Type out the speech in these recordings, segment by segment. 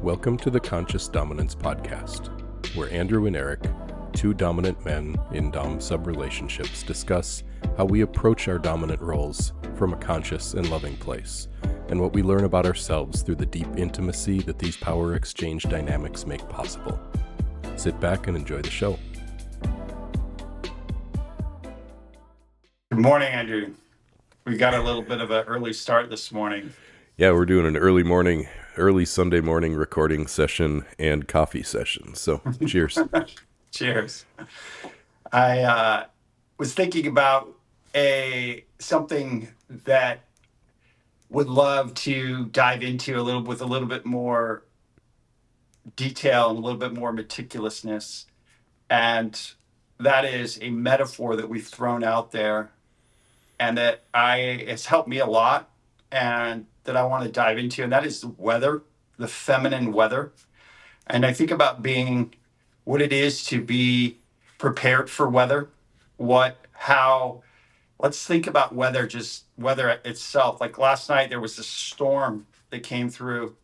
Welcome to the Conscious Dominance Podcast, where Andrew and Eric, two dominant men in dom-sub relationships, discuss how we approach our dominant roles from a conscious and loving place, and what we learn about ourselves through the deep intimacy that these power exchange dynamics make possible. Sit back and enjoy the show. Good morning, Andrew. We got a little bit of an early start this morning. Yeah, we're doing an early Sunday morning recording session and coffee session. So cheers. Cheers. I was thinking about something that would love to dive into with a little bit more detail and a little bit more meticulousness. And that is a metaphor that we've thrown out there and that it's helped me a lot and that I want to dive into. And that is the weather, the feminine weather. And I think about what it is to be prepared for weather. Let's think about weather itself. Like last night, there was a storm that came through,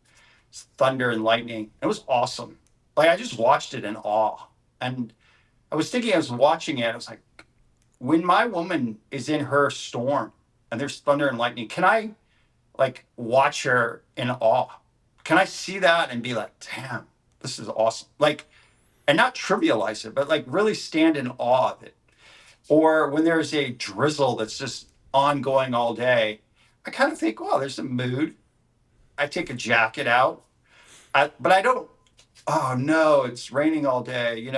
thunder and lightning. It was awesome. Like I just watched it in awe. And I was watching it, I was like, when my woman is in her storm and there's thunder and lightning, can I watch her in awe? Can I see that and be like, damn, this is awesome? And not trivialize it, but really stand in awe of it. Or when there's a drizzle that's just ongoing all day, I kind of think, well, there's a mood. I take a jacket out, but I don't, oh no, it's raining all day.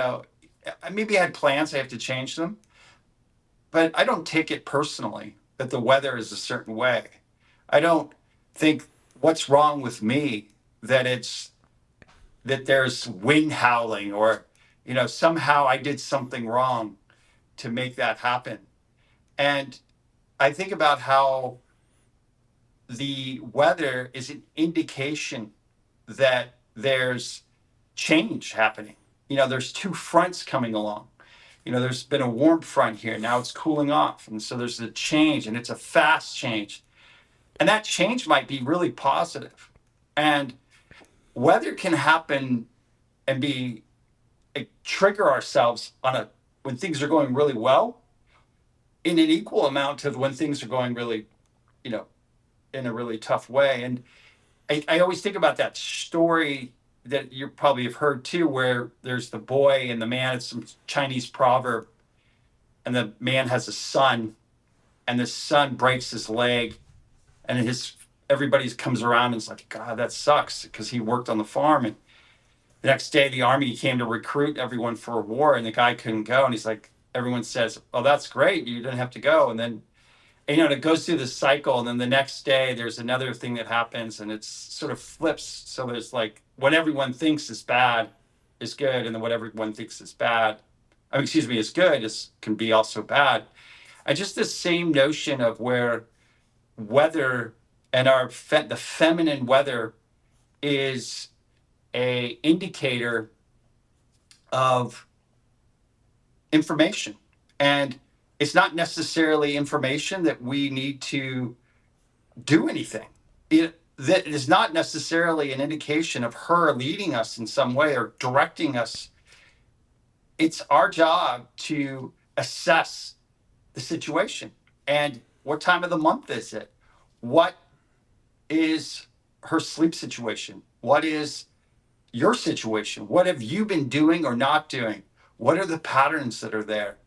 Maybe I had plans, I have to change them, but I don't take it personally that the weather is a certain way. I don't think what's wrong with me that there's wind howling or, somehow I did something wrong to make that happen. And I think about how the weather is an indication that there's change happening. There's two fronts coming along. There's been a warm front here. Now it's cooling off. And so there's a change, and it's a fast change. And that change might be really positive. And weather can happen and trigger ourselves when things are going really well in an equal amount to when things are going really, in a really tough way. And I always think about that story that you probably have heard too, where there's the boy and the man. It's some Chinese proverb. And the man has a son, and the son breaks his leg. And everybody comes around and is like, God, that sucks, because he worked on the farm. And the next day, the army came to recruit everyone for a war, and the guy couldn't go. And he's like, everyone says, oh, that's great, you didn't have to go. And then, it goes through the cycle. And then the next day, there's another thing that happens, and it sort of flips. So there's what everyone thinks is bad is good, and then what everyone thinks is bad, is good can be also bad. And just this same notion of where weather and the feminine weather is a indicator of information. And it's not necessarily information that we need to do anything. That is not necessarily an indication of her leading us in some way or directing us. It's our job to assess the situation. And what time of the month is it? What is her sleep situation? What is your situation? What have you been doing or not doing? What are the patterns that are there?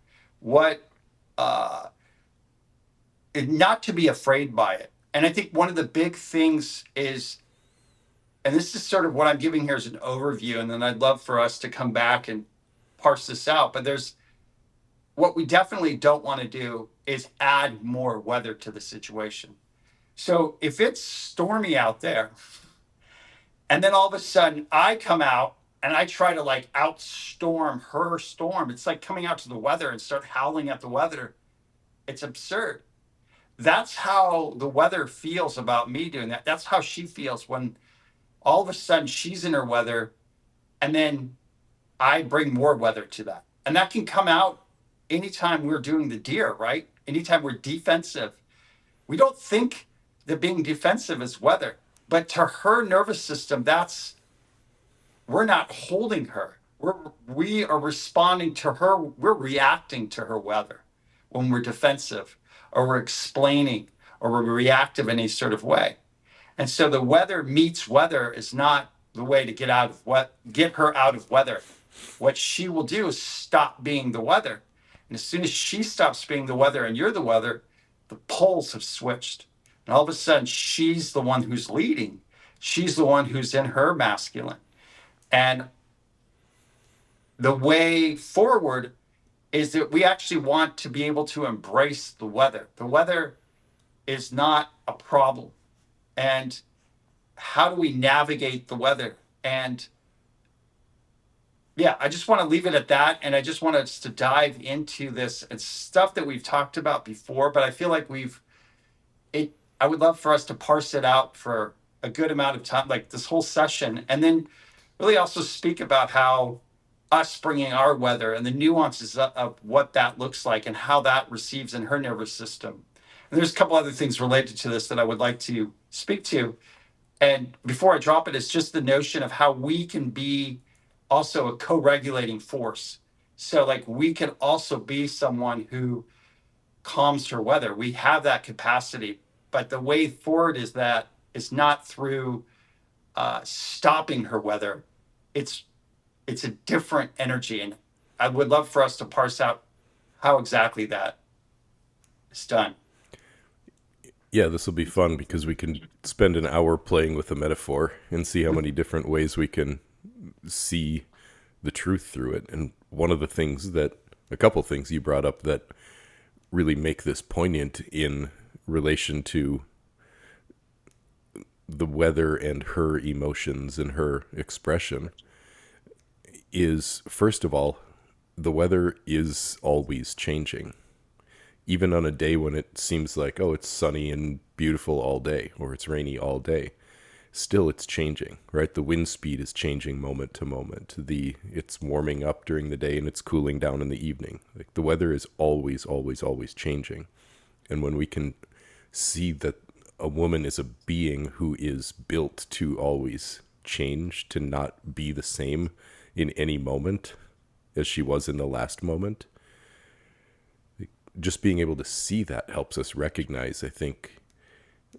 Not to be afraid by it. And I think one of the big things is, and this is sort of what I'm giving here as an overview, and then I'd love for us to come back and parse this out. But what we definitely don't want to do is add more weather to the situation. So if it's stormy out there, and then all of a sudden I come out and I try to outstorm her storm, it's like coming out to the weather and start howling at the weather. It's absurd. That's how the weather feels about me doing that. That's how she feels when all of a sudden she's in her weather, and then I bring more weather to that. And that can come out anytime we're doing the deer, right? Anytime we're defensive. We don't think that being defensive is weather, but to her nervous system, that's we're not holding her. We are responding to her. We're reacting to her weather when we're defensive or we're explaining or we're reactive in any sort of way. And so the weather meets weather is not the way to get her out of weather. What she will do is stop being the weather. And as soon as she stops being the weather and you're the weather, the poles have switched. And all of a sudden, she's the one who's leading. She's the one who's in her masculine. And the way forward is that we actually want to be able to embrace the weather. The weather is not a problem. And how do we navigate the weather? And yeah, I just want to leave it at that. And I just want us to dive into this. It's stuff that we've talked about before, but I feel like I would love for us to parse it out for a good amount of time, like this whole session, and then really also speak about how us bringing our weather and the nuances of what that looks like and how that receives in her nervous system. And there's a couple other things related to this that I would like to speak to. And before I drop it, it's just the notion of how we can be also a co-regulating force. So like we can also be someone who calms her weather. We have that capacity, but the way forward is that it's not through stopping her weather. It's a different energy, and I would love for us to parse out how exactly that is done. Yeah, this will be fun because we can spend an hour playing with a metaphor and see how many different ways we can see the truth through it. And a couple things you brought up that really make this poignant in relation to the weather and her emotions and her expression is, first of all, the weather is always changing. Even on a day when it seems like, oh, it's sunny and beautiful all day, or it's rainy all day, still it's changing, right? The wind speed is changing moment to moment. It's warming up during the day and it's cooling down in the evening. Like the weather is always, always, always changing. And when we can see that a woman is a being who is built to always change, to not be the same in any moment as she was in the last moment, just being able to see that helps us recognize, I think,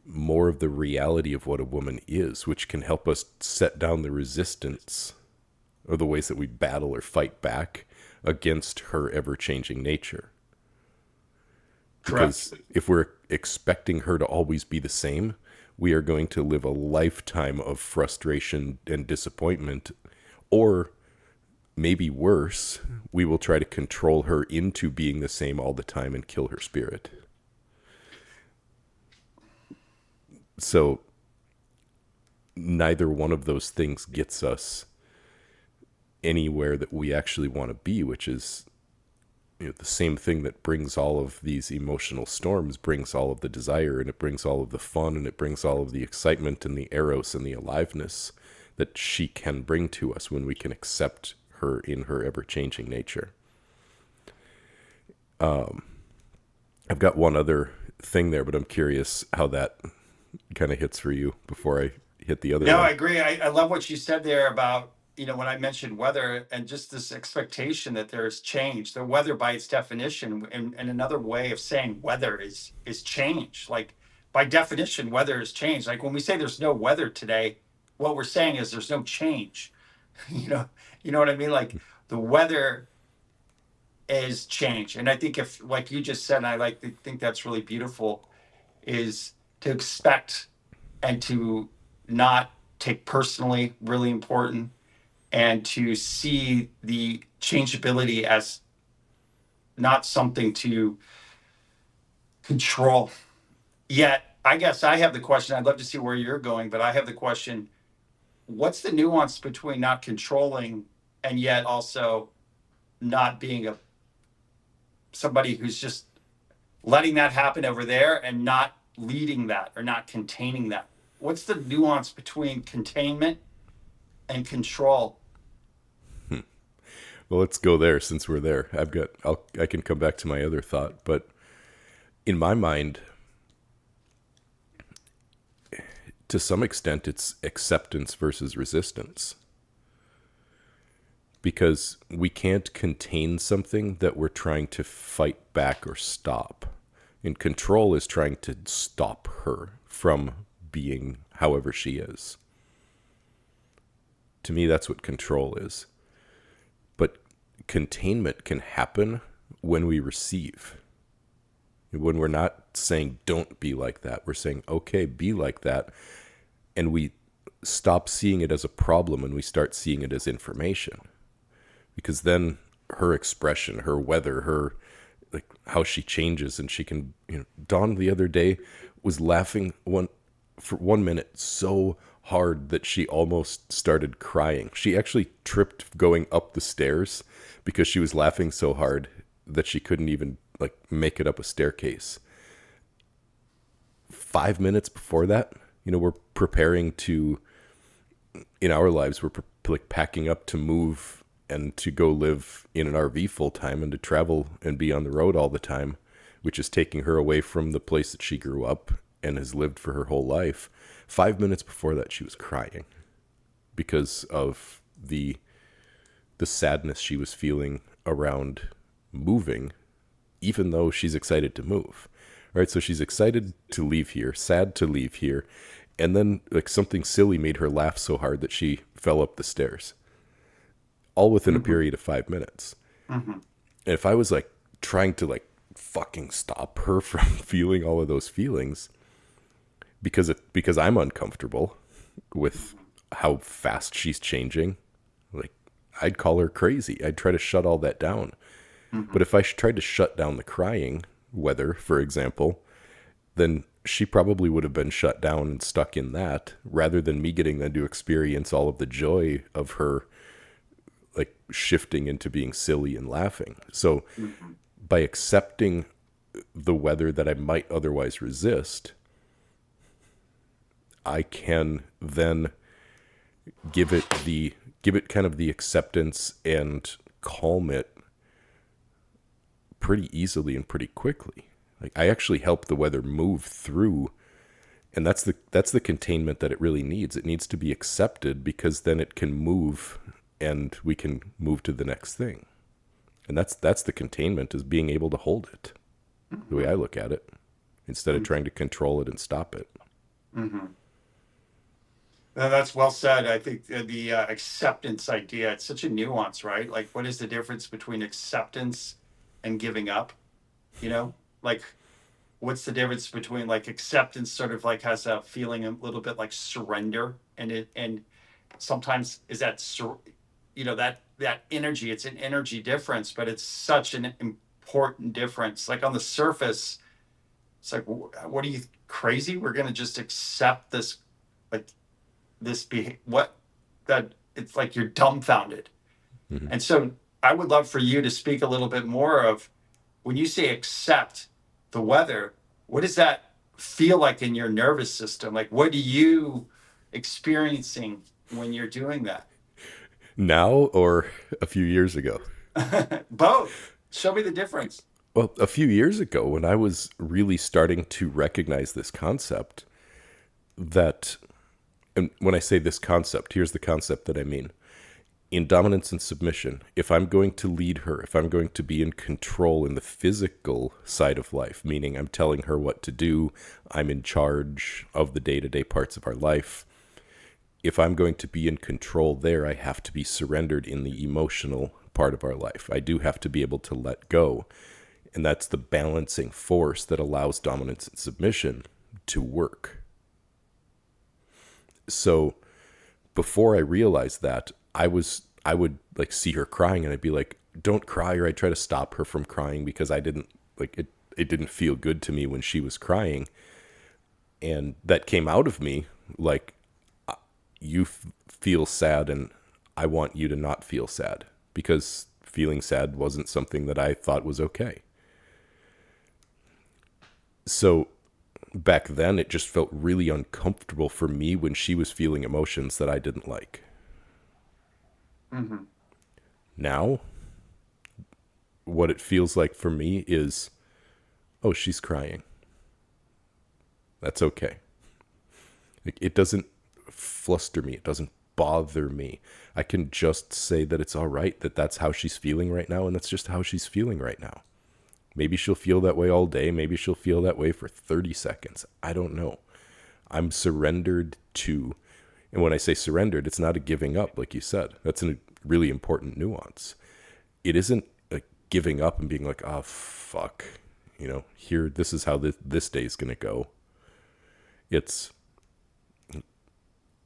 more of the reality of what a woman is, which can help us set down the resistance or the ways that we battle or fight back against her ever-changing nature. Because Correct. if we're expecting her to always be the same, we are going to live a lifetime of frustration and disappointment, or maybe worse, we will try to control her into being the same all the time and kill her spirit. So neither one of those things gets us anywhere that we actually want to be, which is, the same thing that brings all of these emotional storms, brings all of the desire, and it brings all of the fun, and it brings all of the excitement and the eros and the aliveness that she can bring to us when we can accept her in her ever-changing nature. I've got one other thing there, but I'm curious how that kind of hits for you before I hit the other No, one. I agree. I love what you said there about, when I mentioned weather and just this expectation that there's change. The weather by its definition, and another way of saying weather is change. Like by definition, weather is change. Like when we say there's no weather today, what we're saying is there's no change. you know, you know what I mean? Like the weather is change. And I think if like you just said, and I like to think that's really beautiful, is to expect and to not take personally, really important, and to see the changeability as not something to control. Yet, I guess I have the question. I'd love to see where you're going, but I have the question: what's the nuance between not controlling and yet also not being a somebody who's just letting that happen over there and not leading that or not containing that? What's the nuance between containment and control? Well, let's go there since we're there. I can come back to my other thought, but in my mind, to some extent, it's acceptance versus resistance. because we can't contain something that we're trying to fight back or stop. And control is trying to stop her from being however she is. To me, that's what control is. But containment can happen when we receive. When we're not saying, don't be like that, we're saying, okay, be like that. And we stop seeing it as a problem and we start seeing it as information. Because then her expression, her weather, her, like how she changes, and she can, Dawn the other day was laughing for 1 minute so hard that she almost started crying. She actually tripped going up the stairs because she was laughing so hard that she couldn't even like make it up a staircase. 5 minutes before that, we're preparing to, in our lives, we're like packing up to move and to go live in an RV full time and to travel and be on the road all the time, which is taking her away from the place that she grew up and has lived for her whole life. 5 minutes before that, she was crying because of the sadness she was feeling around moving, even though she's excited to move. Right? So she's excited to leave here, sad to leave here, and then like something silly made her laugh so hard that she fell up the stairs. All within a period of 5 minutes. Mm-hmm. And if I was like trying to like fucking stop her from feeling all of those feelings because I'm uncomfortable with how fast she's changing, like I'd call her crazy. I'd try to shut all that down. Mm-hmm. But if I tried to shut down the crying weather, for example, then she probably would have been shut down and stuck in that rather than me getting then to experience all of the joy of her like shifting into being silly and laughing. So by accepting the weather that I might otherwise resist, I can then give it kind of the acceptance and calm it pretty easily and pretty quickly. Like I actually help the weather move through, and that's the containment that it really needs. It needs to be accepted because then it can move and we can move to the next thing. And that's the containment, is being able to hold it, the way I look at it, instead of trying to control it and stop it. Mm-hmm. That's well said. I think the acceptance idea, it's such a nuance, right? Like, what is the difference between acceptance and giving up? Like, what's the difference between like acceptance sort of like has a feeling a little bit like surrender, and sometimes is that that energy, it's an energy difference, but it's such an important difference. Like on the surface, it's like, what are you, crazy? We're going to just accept this, like that it's like you're dumbfounded. Mm-hmm. And so I would love for you to speak a little bit more of when you say accept the weather, what does that feel like in your nervous system? Like, what are you experiencing when you're doing that? Now or a few years ago? Both. Show me the difference. Well, a few years ago, when I was really starting to recognize this concept, that, and when I say this concept, here's the concept that I mean. In dominance and submission, if I'm going to lead her, if I'm going to be in control in the physical side of life, meaning I'm telling her what to do, I'm in charge of the day-to-day parts of our life. If I'm going to be in control there, I have to be surrendered in the emotional part of our life. I do have to be able to let go. And that's the balancing force that allows dominance and submission to work. So before I realized that, I would like see her crying and I'd be like, don't cry, or I'd try to stop her from crying because I didn't like it. It didn't feel good to me when she was crying. And that came out of me like, you feel sad and I want you to not feel sad, because feeling sad wasn't something that I thought was okay. So back then it just felt really uncomfortable for me when she was feeling emotions that I didn't like. Mm-hmm. Now, what it feels like for me is, oh, she's crying. That's okay. Like, it doesn't fluster me. It doesn't bother me. I can just say that it's all right, that that's how she's feeling right now, and that's just how she's feeling right now. Maybe she'll feel that way all day. Maybe she'll feel that way for 30 seconds. I don't know. I'm surrendered to, and when I say surrendered, it's not a giving up, like you said. That's a really important nuance. It isn't a giving up and being like, oh, fuck, here, this is how this day's going to go. It's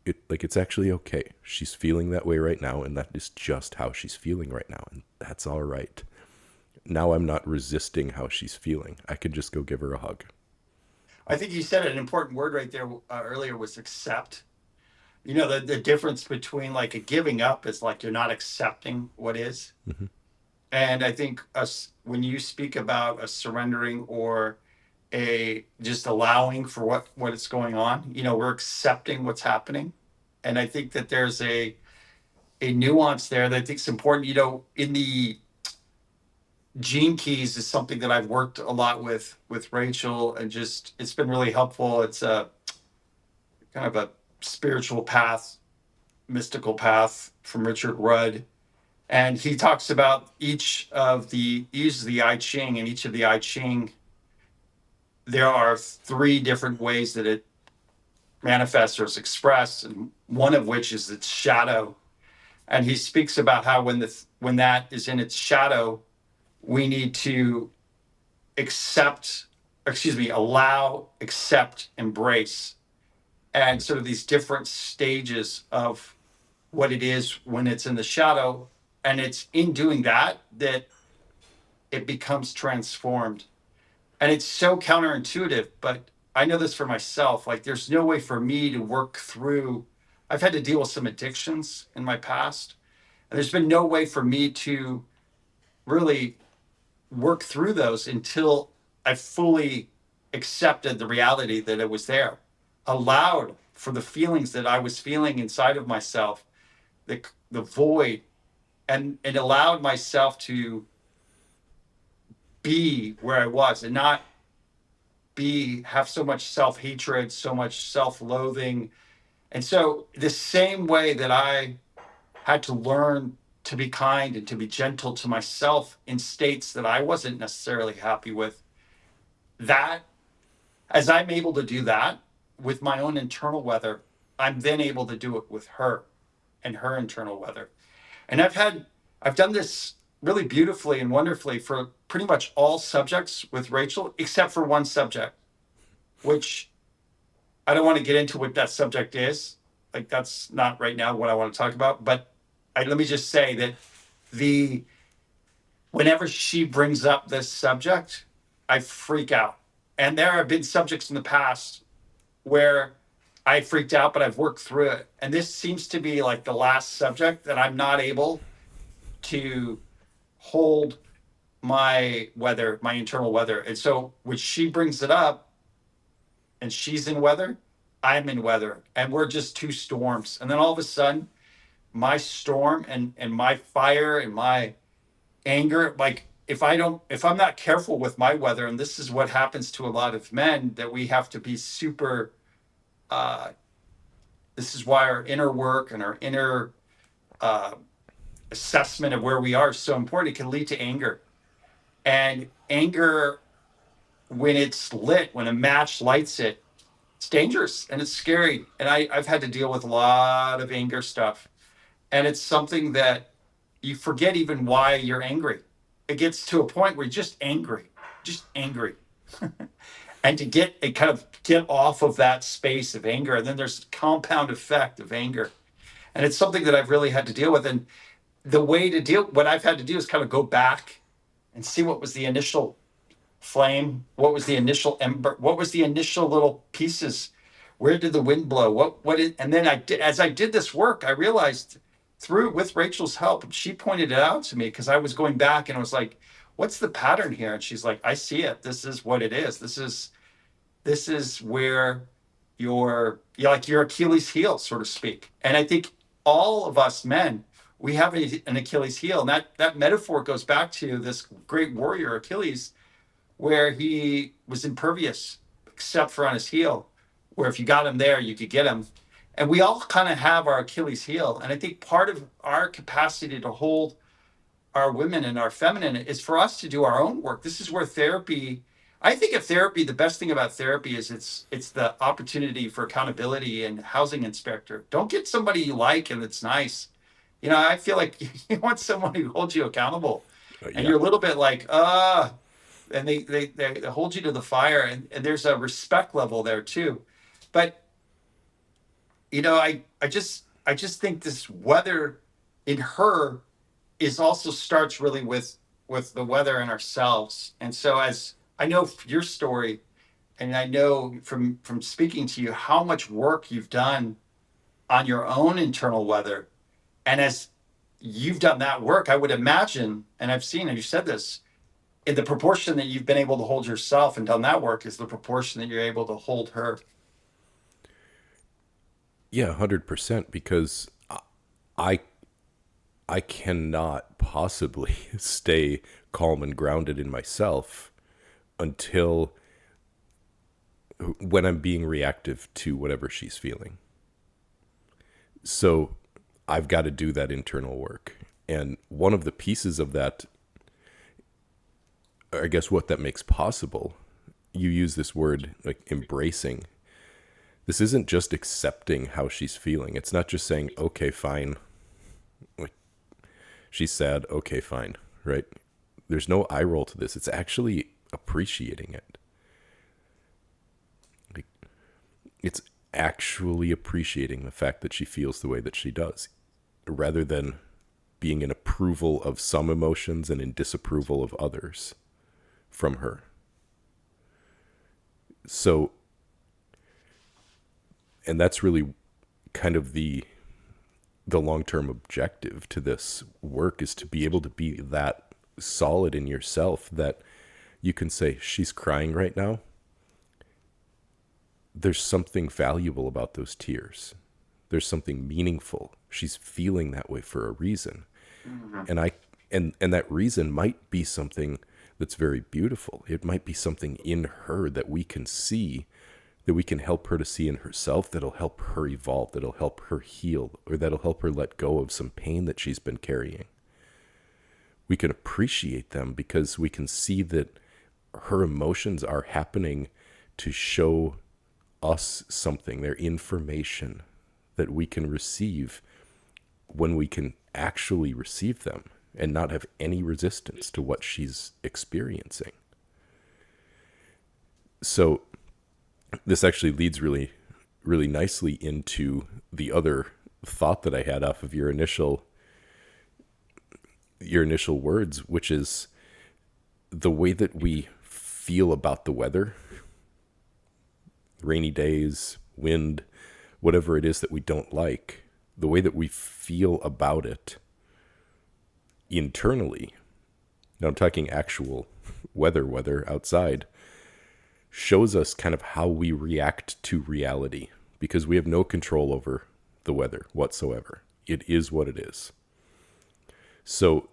it's actually okay. She's feeling that way right now, and that is just how she's feeling right now, and that's all right. Now I'm not resisting how she's feeling. I can just go give her a hug. I think you said an important word right there earlier was accept. The difference between like a giving up is like you're not accepting what is. Mm-hmm. And I think when you speak about a surrendering or a just allowing for what is going on, we're accepting what's happening. And I think that there's a nuance there that I think is important. In the gene keys is something that I've worked a lot with Rachel, and just it's been really helpful. It's a kind of a spiritual path, mystical path from Richard Rudd. And he talks about he uses the I Ching, and each of the I Ching, there are 3 different ways that it manifests or is expressed, and one of which is its shadow. And he speaks about how when that is in its shadow, we need to allow, accept, embrace, and sort of these different stages of what it is when it's in the shadow. And it's in doing that it becomes transformed. And it's so counterintuitive, but I know this for myself. Like, there's no way for me to work through. I've had to deal with some addictions in my past, and there's been no way for me to really work through those until I fully accepted the reality that it was there, allowed for the feelings that I was feeling inside of myself, the void, and it allowed myself to be where I was and not have so much self-hatred, so much self-loathing. And so the same way that I had to learn to be kind and to be gentle to myself in states that I wasn't necessarily happy with, that as I'm able to do that with my own internal weather, I'm then able to do it with her and her internal weather. And I've done this really beautifully and wonderfully for pretty much all subjects with Rachel, except for one subject, which I don't want to get into what that subject is. Like, that's not right now what I want to talk about. But let me just say that whenever she brings up this subject, I freak out. And there have been subjects in the past where I freaked out, but I've worked through it. And this seems to be like the last subject that I'm not able to hold my internal weather. And so when she brings it up and she's in weather, I'm in weather, and we're just 2 storms. And then all of a sudden, my storm and my fire and my anger, like if I'm not careful with my weather, and this is what happens to a lot of men, that we have to be super, this is why our inner work and our inner assessment of where we are is so important. It can lead to anger. And anger, when it's lit, when a match lights it, it's dangerous and it's scary. And I've had to deal with a lot of anger stuff. And it's something that you forget even why you're angry. It gets to a point where you're just angry. And to get off of that space of anger, and then there's compound effect of anger. And it's something that I've really had to deal with. And what I've had to do is kind of go back and see what was the initial flame, what was the initial ember, what was the initial little pieces, where did the wind blow, and then as I did this work, I realized with Rachel's help, and she pointed it out to me, because I was going back and I was like, what's the pattern here? And she's like, I see it. This is what it is. This is where your Achilles heel, so to speak. And I think all of us men, we have an Achilles heel. And that metaphor goes back to this great warrior, Achilles, where he was impervious, except for on his heel, where if you got him there, you could get him. And we all kind of have our Achilles heel. And I think part of our capacity to hold our women and our feminine is for us to do our own work. This is where therapy, I think of therapy, the best thing about therapy is it's the opportunity for accountability and housing inspector. Don't get somebody you like and it's nice. I feel like you want someone who holds you accountable, and Yeah. you're a little bit like, and they hold you to the fire, and there's a respect level there too. But I just think this weather in her is also starts really with the weather and ourselves. And so, as I know your story, and I know from speaking to you how much work you've done on your own internal weather, and as you've done that work, I would imagine, and I've seen, and you said this, in the proportion that you've been able to hold yourself and done that work is the proportion that you're able to hold her. Yeah, 100%, because I I cannot possibly stay calm and grounded in myself until when I'm being reactive to whatever she's feeling. So I've got to do that internal work. And one of the pieces of that, I guess what that makes possible, you use this word like embracing. This isn't just accepting how she's feeling. It's not just saying, okay, fine. Like, she's sad. Okay, fine. Right? There's no eye roll to this. It's actually appreciating it. Like, it's actually appreciating the fact that she feels the way that she does, rather than being in approval of some emotions and in disapproval of others from her. So, and that's really kind of the long-term objective to this work, is to be able to be that solid in yourself that you can say, she's crying right now. There's something valuable about those tears. There's something meaningful. She's feeling that way for a reason. Mm-hmm. And that reason might be something that's very beautiful. It might be something in her that we can see, that we can help her to see in herself, that'll help her evolve, that'll help her heal, or that'll help her let go of some pain that she's been carrying. We can appreciate them because we can see that her emotions are happening to show us something. They're information that we can receive when we can actually receive them and not have any resistance to what she's experiencing. So this actually leads really, really nicely into the other thought that I had off of your initial words, which is the way that we feel about the weather, rainy days, wind, whatever it is that we don't like, the way that we feel about it internally, now I'm talking actual weather outside, shows us kind of how we react to reality, because we have no control over the weather whatsoever. It is what it is. So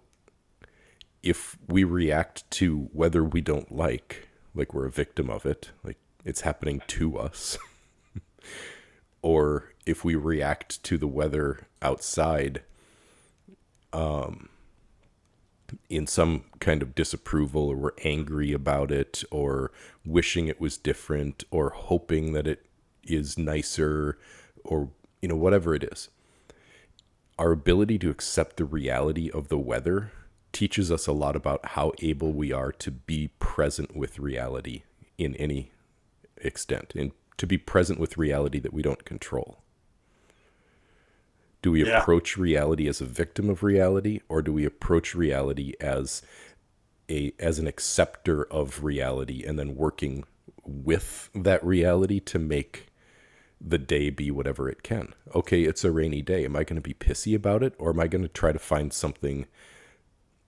if we react to weather we don't like we're a victim of it, like it's happening to us, or if we react to the weather outside in some kind of disapproval, or we're angry about it, or wishing it was different, or hoping that it is nicer, or whatever it is, our ability to accept the reality of the weather teaches us a lot about how able we are to be present with reality in any extent, and to be present with reality that we don't control. Do we approach reality as a victim of reality, or do we approach reality as an acceptor of reality, and then working with that reality to make the day be whatever it can? Okay, it's a rainy day. Am I going to be pissy about it, or am I going to try to find something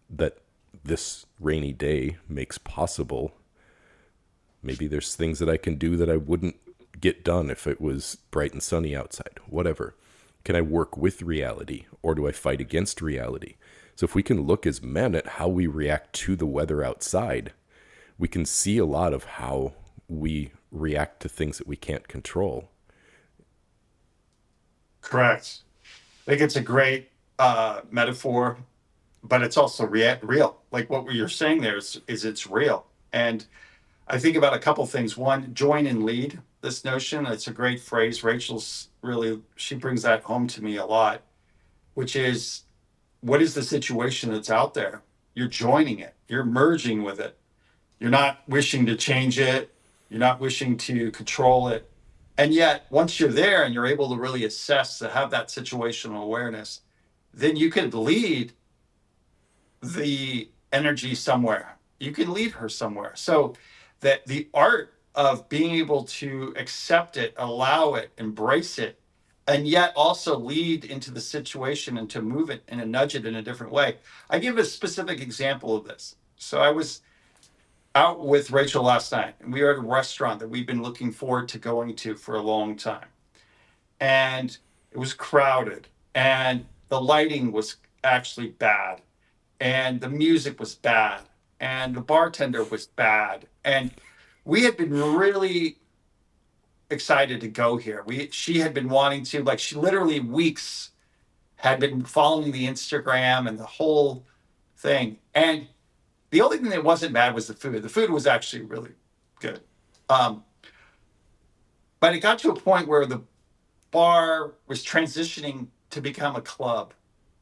that this rainy day makes possible? Maybe there's things that I can do that I wouldn't get done if it was bright and sunny outside, whatever. Can I work with reality, or do I fight against reality? So if we can look as men at how we react to the weather outside, we can see a lot of how we react to things that we can't control. Correct. I think it's a great metaphor, but it's also real. Like what you're saying there is it's real. And I think about a couple things. One, join and lead. This notion, it's a great phrase. Rachel's really, she brings that home to me a lot, which is what is the situation that's out there? You're joining it, you're merging with it. You're not wishing to change it, you're not wishing to control it. And yet, once you're there and you're able to really assess, to have that situational awareness, then you could lead the energy somewhere. You can lead her somewhere. So that the art of being able to accept it, allow it, embrace it, and yet also lead into the situation and to move it and to nudge it in a different way. I give a specific example of this. So I was out with Rachel last night, and we were at a restaurant that we've been looking forward to going to for a long time. And it was crowded, and the lighting was actually bad, and the music was bad, and the bartender was bad. And we had been really excited to go here. She had been wanting to, like, she literally weeks had been following the Instagram and the whole thing. And the only thing that wasn't bad was the food. The food was actually really good. Um, but it got to a point where the bar was transitioning to become a club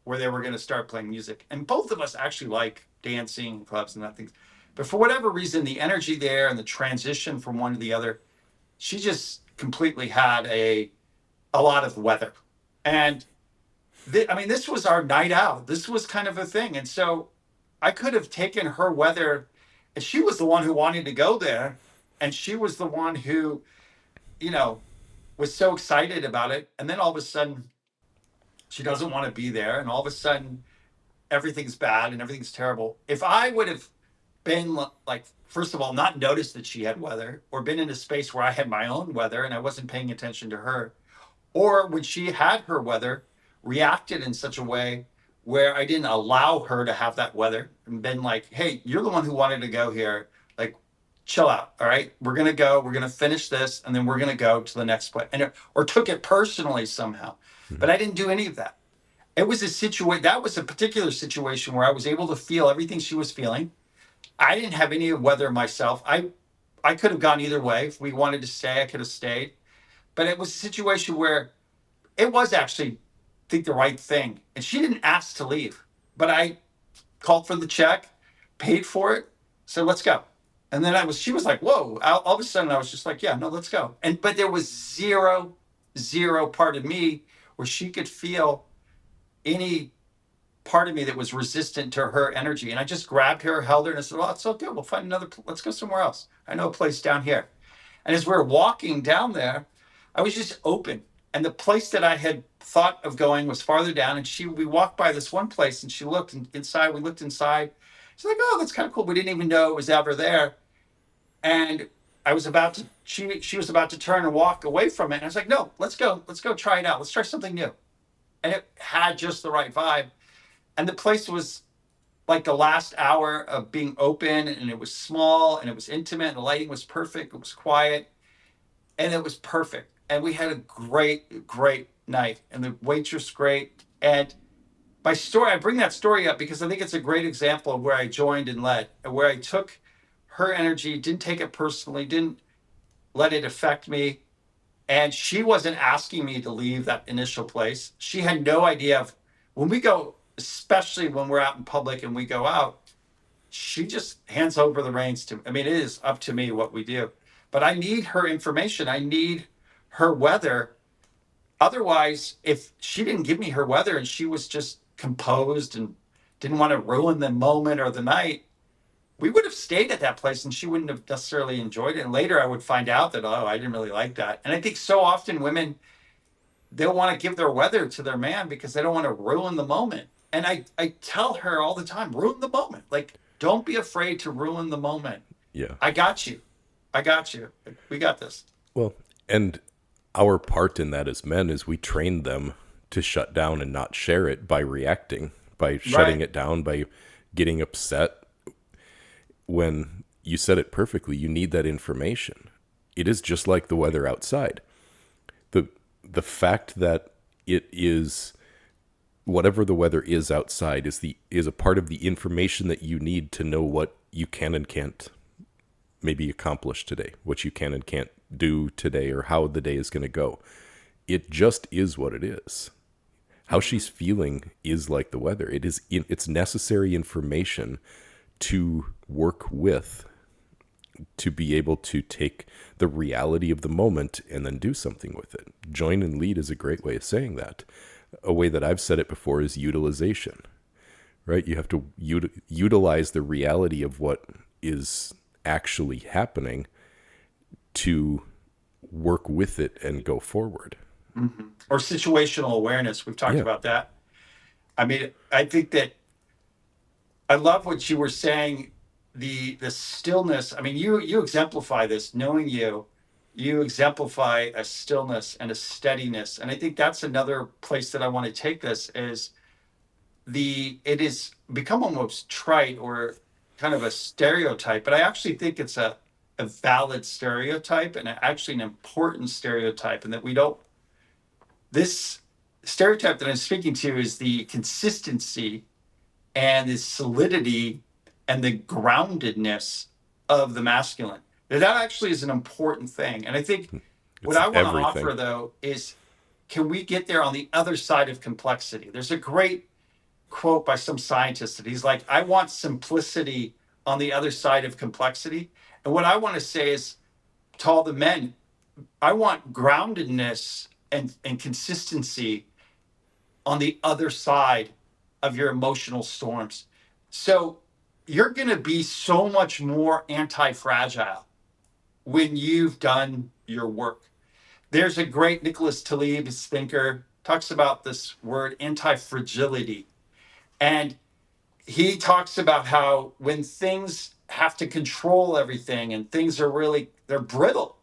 where they were going to start playing music. And both of us actually like dancing clubs and that things. But for whatever reason, the energy there and the transition from one to the other, she just completely had a lot of weather. And I mean, this was our night out. This was kind of a thing. And so I could have taken her weather, and she was the one who wanted to go there. And she was the one who, you know, was so excited about it. And then all of a sudden, she doesn't want to be there. And all of a sudden, everything's bad and everything's terrible. If I would have been like, first of all, not noticed that she had weather, or been in a space where I had my own weather and I wasn't paying attention to her, or when she had her weather, reacted in such a way where I didn't allow her to have that weather and been like, hey, you're the one who wanted to go here. Like, chill out. All right. We're going to go. We're going to finish this. And then we're going to go to the next place. Or took it personally somehow. Mhm. But I didn't do any of that. It was a situation, that was a particular situation where I was able to feel everything she was feeling. I didn't have any weather myself. I could have gone either way. If we wanted to stay, I could have stayed. But it was a situation where it was actually, I think, the right thing. And she didn't ask to leave, but I called for the check, paid for it, said, let's go. And then she was like, whoa. All of a sudden I was just like, yeah, no, let's go. But there was zero part of me where she could feel any part of me that was resistant to her energy. And I just grabbed her, held her, and I said, oh, it's so good. We'll find another, let's go somewhere else. I know a place down here. And as we were walking down there, I was just open. And the place that I had thought of going was farther down. And we walked by this one place, and she looked inside. We looked inside. She's like, oh, that's kind of cool. We didn't even know it was ever there. And I was about to, she was about to turn and walk away from it. And I was like, no, let's go. Let's go try it out. Let's try something new. And it had just the right vibe. And the place was like the last hour of being open, and it was small, and it was intimate, and the lighting was perfect. It was quiet, and it was perfect. And we had a great night, and the waitress great. And my story, I bring that story up because I think it's a great example of where I joined and led, and where I took her energy, didn't take it personally, didn't let it affect me. And she wasn't asking me to leave that initial place. She had no idea of, when we go, especially when we're out in public and we go out, she just hands over the reins to me. I mean, it is up to me what we do. But I need her information. I need her weather. Otherwise, if she didn't give me her weather and she was just composed and didn't want to ruin the moment or the night, we would have stayed at that place and she wouldn't have necessarily enjoyed it. And later I would find out that, oh, I didn't really like that. And I think so often women, they'll want to give their weather to their man because they don't want to ruin the moment. And I tell her all the time, ruin the moment. Like, don't be afraid to ruin the moment. Yeah. I got you. I got you. We got this. Well, and our part in that as men is we train them to shut down and not share it by reacting, by shutting it down, by getting upset. When you said it perfectly, you need that information. It is just like the weather outside. The fact that it is whatever the weather is outside is a part of the information that you need to know what you can and can't maybe accomplish today, what you can and can't do today, or how the day is going to go. It just is what it is. How she's feeling is like the weather. It's necessary information to work with, to be able to take the reality of the moment and then do something with it. Join and lead is a great way of saying that. A way that I've said it before is utilization, right? You have to utilize the reality of what is actually happening to work with it and go forward. Mm-hmm. Or situational awareness. We've talked about that. I mean, I think that I love what you were saying, the stillness. I mean, you exemplify this, knowing you exemplify a stillness and a steadiness. And I think that's another place that I want to take this is it is become almost trite or kind of a stereotype, but I actually think it's a valid stereotype and actually an important stereotype, and that this stereotype that I'm speaking to is the consistency and the solidity and the groundedness of the masculine. That actually is an important thing. And I think what I want to offer, though, is can we get there on the other side of complexity? There's a great quote by some scientist that he's like, I want simplicity on the other side of complexity. And what I want to say is to all the men, I want groundedness and consistency on the other side of your emotional storms. So you're going to be so much more anti-fragile when you've done your work. There's a great Nicholas Taleb thinker, talks about this word anti-fragility. And he talks about how when things have to control everything and things are they're brittle.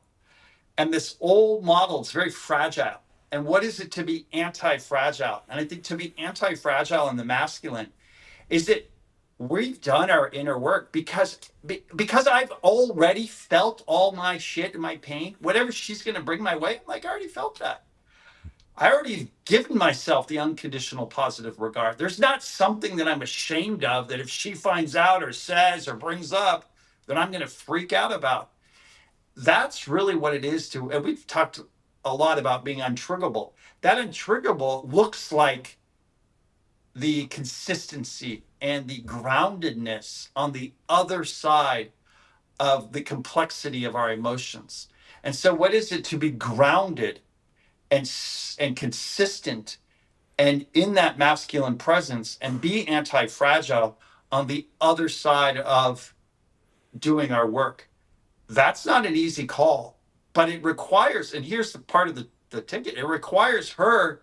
And this old model is very fragile. And what is it to be anti-fragile? And I think to be anti-fragile in the masculine is that we've done our inner work because I've already felt all my shit and my pain. Whatever she's going to bring my way, I'm like, I already felt that. I already given myself the unconditional positive regard. There's not something that I'm ashamed of that if she finds out or says or brings up that I'm going to freak out about. That's really what it is and we've talked a lot about being untriggerable. That untriggerable looks like the consistency and the groundedness on the other side of the complexity of our emotions. And so what is it to be grounded and consistent and in that masculine presence and be anti-fragile on the other side of doing our work? That's not an easy call, but it requires, and here's the part of the ticket, it requires her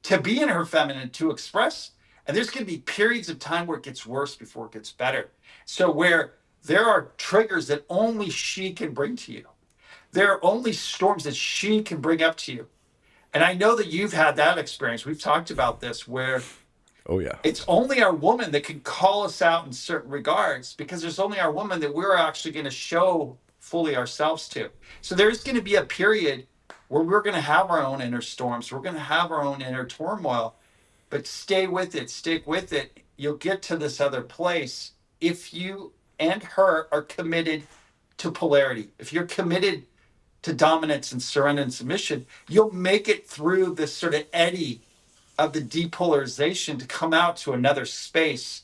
to be in her feminine, to express. And there's going to be periods of time where it gets worse before it gets better. So where there are triggers that only she can bring to you. There are only storms that she can bring up to you. And I know that you've had that experience. We've talked about this where it's only our woman that can call us out in certain regards, because there's only our woman that we're actually going to show fully ourselves to. So there's going to be a period where we're going to have our own inner storms. We're going to have our own inner turmoil, but stay with it, stick with it. You'll get to this other place if you and her are committed to polarity. If you're committed to dominance and surrender and submission, you'll make it through this sort of eddy of the depolarization to come out to another space.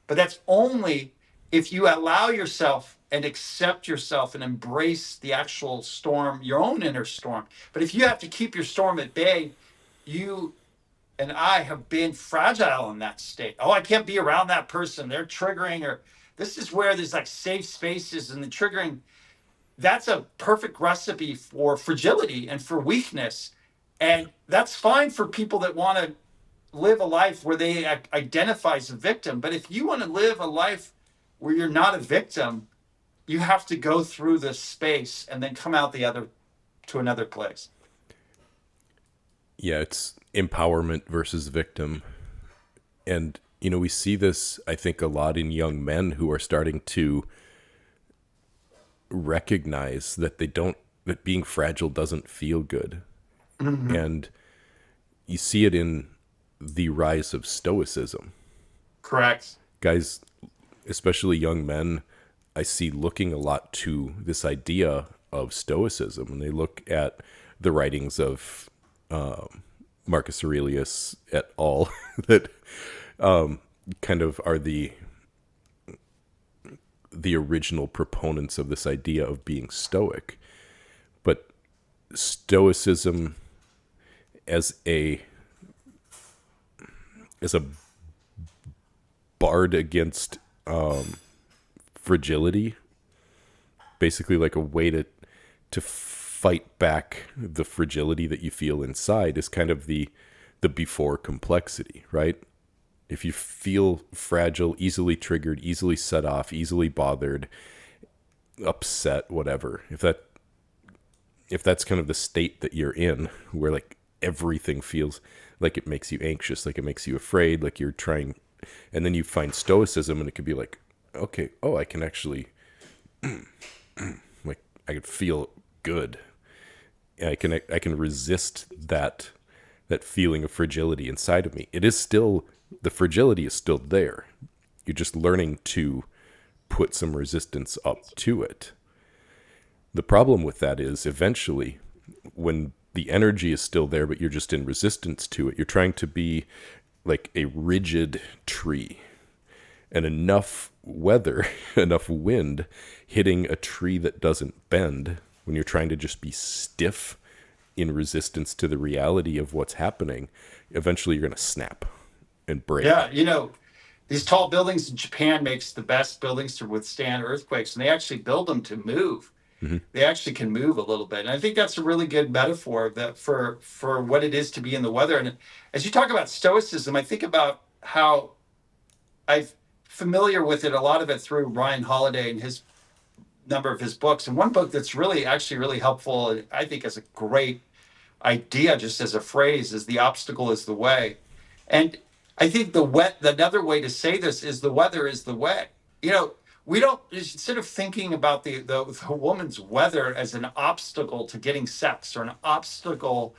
But that's only if you allow yourself and accept yourself and embrace the actual storm, your own inner storm. But if you have to keep your storm at bay, you and I have been fragile in that state. Oh, I can't be around that person. They're triggering, or this is where there's like safe spaces and the triggering. That's a perfect recipe for fragility and for weakness. And that's fine for people that want to live a life where they identify as a victim. But if you want to live a life where you're not a victim, you have to go through this space and then come out to another place. Yeah, it's empowerment versus victim. And, we see this, I think, a lot in young men who are starting to recognize that that being fragile doesn't feel good. Mm-hmm. And, you see it in the rise of Stoicism. Correct. Guys, especially young men, I see looking a lot to this idea of Stoicism, and they look at the writings of Marcus Aurelius et al. That kind of are the original proponents of this idea of being stoic. But Stoicism as a bard against fragility, basically like a way to fight back the fragility that you feel inside, is kind of the before complexity, right? If you feel fragile, easily triggered, easily set off, easily bothered, upset, whatever, if that's kind of the state that you're in, where like everything feels like it makes you anxious, like it makes you afraid, like you're trying, and then you find Stoicism and it could be like, okay, oh, I can actually like, I can feel good. I can resist that feeling of fragility inside of me. It is still, the fragility is still there. You're just learning to put some resistance up to it. The problem with that is eventually, when the energy is still there, but you're just in resistance to it, you're trying to be like a rigid tree. And enough weather, enough wind hitting a tree that doesn't bend, when you're trying to just be stiff in resistance to the reality of what's happening, eventually you're going to snap and break. Yeah, these tall buildings in Japan makes the best buildings to withstand earthquakes, and they actually build them to move. Mm-hmm. They actually can move a little bit, and I think that's a really good metaphor that for what it is to be in the weather. And as you talk about Stoicism, I think about how I'm familiar with it, a lot of it through Ryan Holiday and his number of his books. And one book that's really actually really helpful, and I think is a great idea just as a phrase, is the obstacle is the way. And I think another way to say this is the weather is the way. We don't, instead of thinking about the woman's weather as an obstacle to getting sex, or an obstacle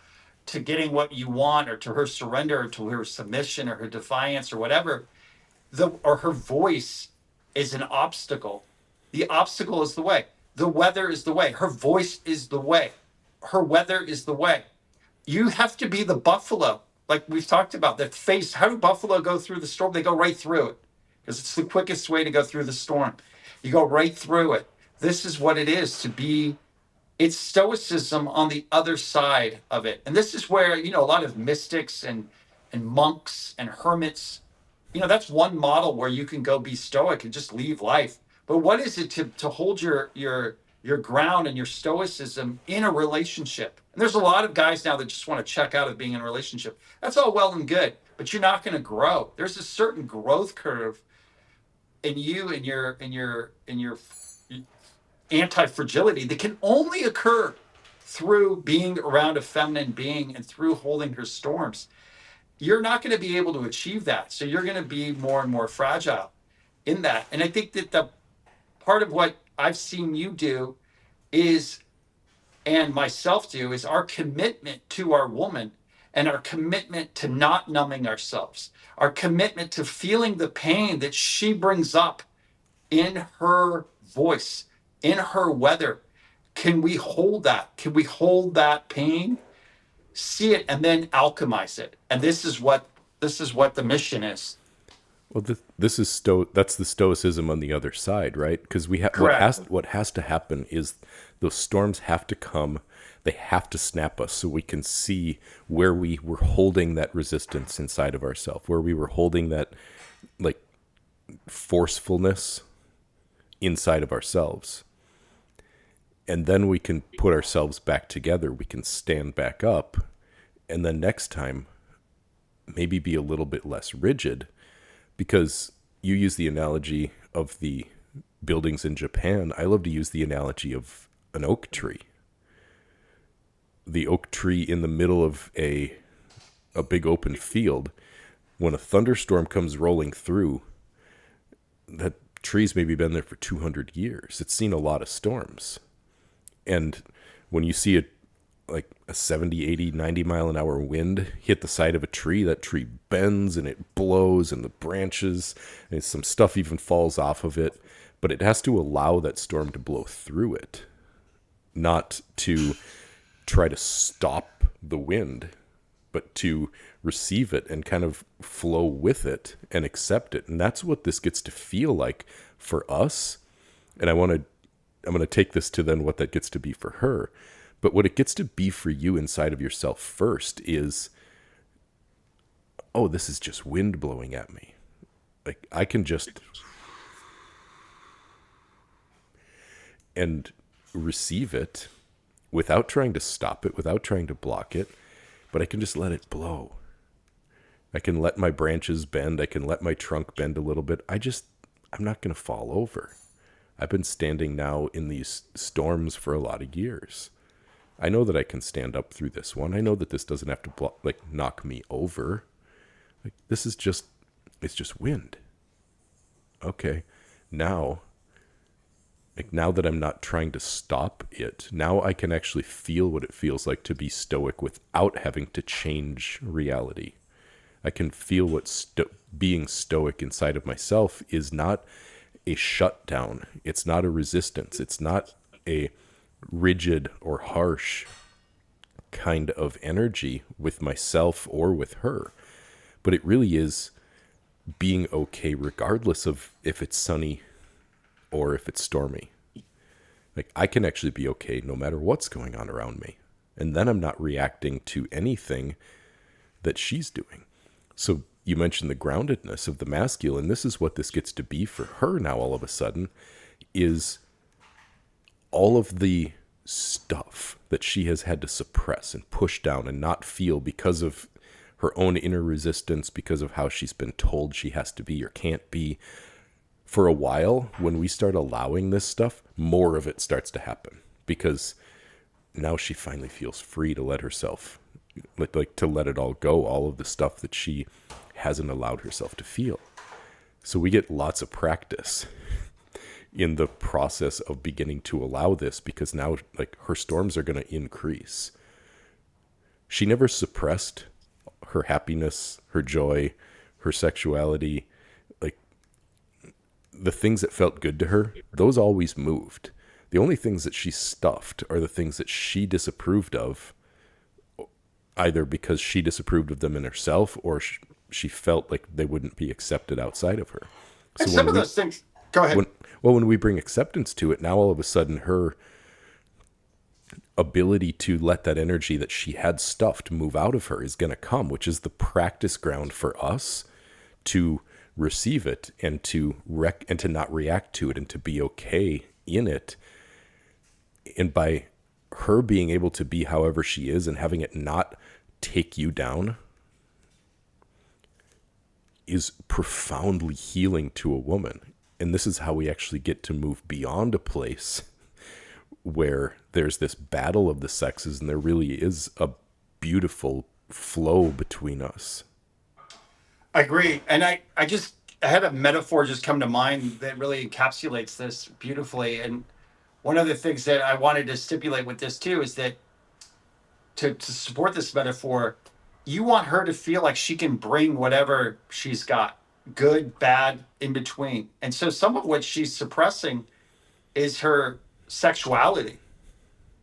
to getting what you want, or to her surrender, or to her submission, or her defiance, or whatever, or her voice is an obstacle. The obstacle is the way. The weather is the way. Her voice is the way. Her weather is the way. You have to be the buffalo, like we've talked about, that face. How do buffalo go through the storm? They go right through it, because it's the quickest way to go through the storm. You go right through it. This is what it is to be. It's Stoicism on the other side of it. And this is where, a lot of mystics and monks and hermits, that's one model where you can go be stoic and just leave life. But what is it to hold your ground and your stoicism in a relationship? And there's a lot of guys now that just want to check out of being in a relationship. That's all well and good, but you're not going to grow. There's a certain growth curve in you and your anti-fragility that can only occur through being around a feminine being and through holding her storms. You're not going to be able to achieve that. So you're going to be more and more fragile in that. And I think that the part of what I've seen you do is, and myself do, is our commitment to our woman, and our commitment to not numbing ourselves, our commitment to feeling the pain that she brings up in her voice, in her weather. Can we hold that? Can we hold that pain, see it, and then alchemize it? And this is what the mission is. Well, this is that's the stoicism on the other side, right? Because what has to happen is those storms have to come. They have to snap us so we can see where we were holding that resistance inside of ourselves, where we were holding that like forcefulness inside of ourselves. And then we can put ourselves back together. We can stand back up. And then next time, maybe be a little bit less rigid. Because you use the analogy of the buildings in Japan. I love to use the analogy of an oak tree. The oak tree in the middle of a big open field. When a thunderstorm comes rolling through, that tree's maybe been there for 200 years. It's seen a lot of storms. And when you see like a 70, 80, 90 mile an hour wind hit the side of a tree, that tree bends and it blows and the branches and some stuff even falls off of it. But it has to allow that storm to blow through it, not to try to stop the wind, but to receive it and kind of flow with it and accept it. And that's what this gets to feel like for us. And I'm going to take this to then what that gets to be for her. But what it gets to be for you inside of yourself first is, oh, this is just wind blowing at me. Like I can just and receive it without trying to stop it, without trying to block it, but I can just let it blow. I can let my branches bend. I can let my trunk bend a little bit. I'm not going to fall over. I've been standing now in these storms for a lot of years. I know that I can stand up through this one. I know that this doesn't have to knock me over. Like this is just, it's just wind. Okay. Now that I'm not trying to stop it, now I can actually feel what it feels like to be stoic without having to change reality. I can feel what being stoic inside of myself is not a shutdown. It's not a resistance. It's not a rigid or harsh kind of energy with myself or with her. But it really is being okay regardless of if it's sunny or if it's stormy. Like I can actually be okay no matter what's going on around me. And then I'm not reacting to anything that she's doing. So you mentioned the groundedness of the masculine. This is what this gets to be for her now all of a sudden, is all of the stuff that she has had to suppress and push down and not feel because of her own inner resistance, because of how she's been told she has to be or can't be. For a while, when we start allowing this stuff, more of it starts to happen because now she finally feels free to let herself, like to let it all go, all of the stuff that she hasn't allowed herself to feel. So we get lots of practice in the process of beginning to allow this, because now like her storms are going to increase. She never suppressed her happiness, her joy, her sexuality, like the things that felt good to her, those always moved. The only things that she stuffed are the things that she disapproved of, either because she disapproved of them in herself or she felt like they wouldn't be accepted outside of her. And So some of those things, go ahead. when we bring acceptance to it, now all of a sudden her ability to let that energy that she had stuffed move out of her is going to come, which is the practice ground for us to receive it and to and to not react to it and to be okay in it. And by her being able to be however she is and having it not take you down is profoundly healing to a woman. And this is how we actually get to move beyond a place where there's this battle of the sexes and there really is a beautiful flow between us. I agree. And I had a metaphor just come to mind that really encapsulates this beautifully. And one of the things that I wanted to stipulate with this too is that to support this metaphor, you want her to feel like she can bring whatever she's got, good, bad, in between. And so some of what she's suppressing is her sexuality,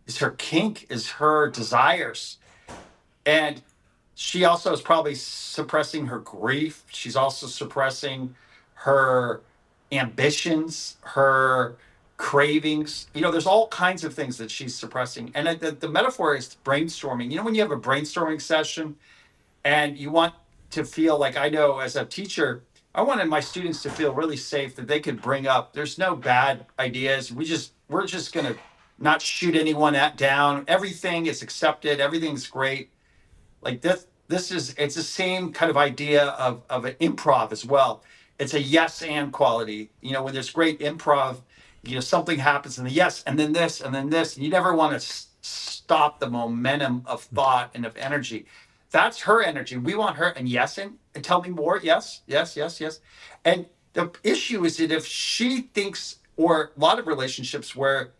is her kink, is her desires. And she also is probably suppressing her grief. She's also suppressing her ambitions, her cravings. You know, there's all kinds of things that she's suppressing. And the metaphor is brainstorming. You know, when you have a brainstorming session and you want to feel like, I know as a teacher, I wanted my students to feel really safe that they could bring up, there's no bad ideas. We're just going to not shoot anyone down. Everything is accepted. Everything's great. Like this is, it's the same kind of idea of an improv as well. It's a yes and quality. You know, when there's great improv, you know, something happens and the yes and then this and then this, and you never want to stop the momentum of thought and of energy. That's her energy. We want her and yes and tell me more. Yes, yes, yes, yes. And the issue is that if she thinks, or a lot of relationships where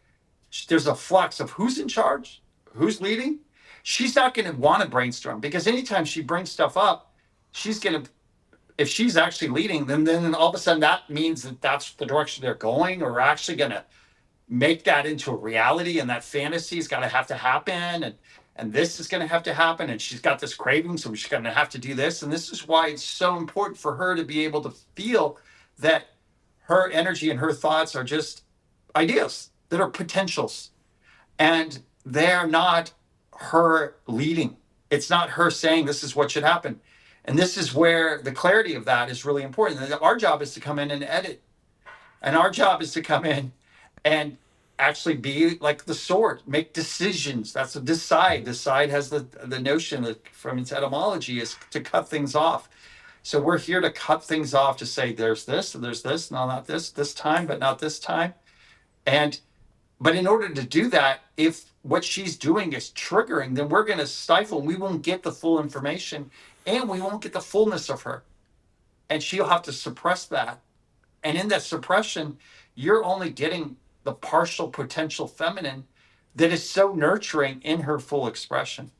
there's a flux of who's in charge, who's leading, she's not going to want to brainstorm, because anytime she brings stuff up, she's going to, if she's actually leading them, then all of a sudden that means that that's the direction they're going, or we're actually going to make that into a reality, and that fantasy's got to have to happen, and this is going to have to happen, and she's got this craving, so she's going to have to do this. And this is why it's so important for her to be able to feel that her energy and her thoughts are just ideas that are potentials, and they're not her leading. It's not her saying this is what should happen. And this is where the clarity of that is really important. And our job is to come in and edit. And our job is to come in and actually be like the sword, make decisions. That's a decide. Decide has the notion that from its etymology is to cut things off. So we're here to cut things off, to say there's this, and there's this, no, not this time, but not this time. And but in order to do that, if what she's doing is triggering, then we're going to stifle, and we won't get the full information, and we won't get the fullness of her. And she'll have to suppress that. And in that suppression, you're only getting the partial potential feminine that is so nurturing in her full expression.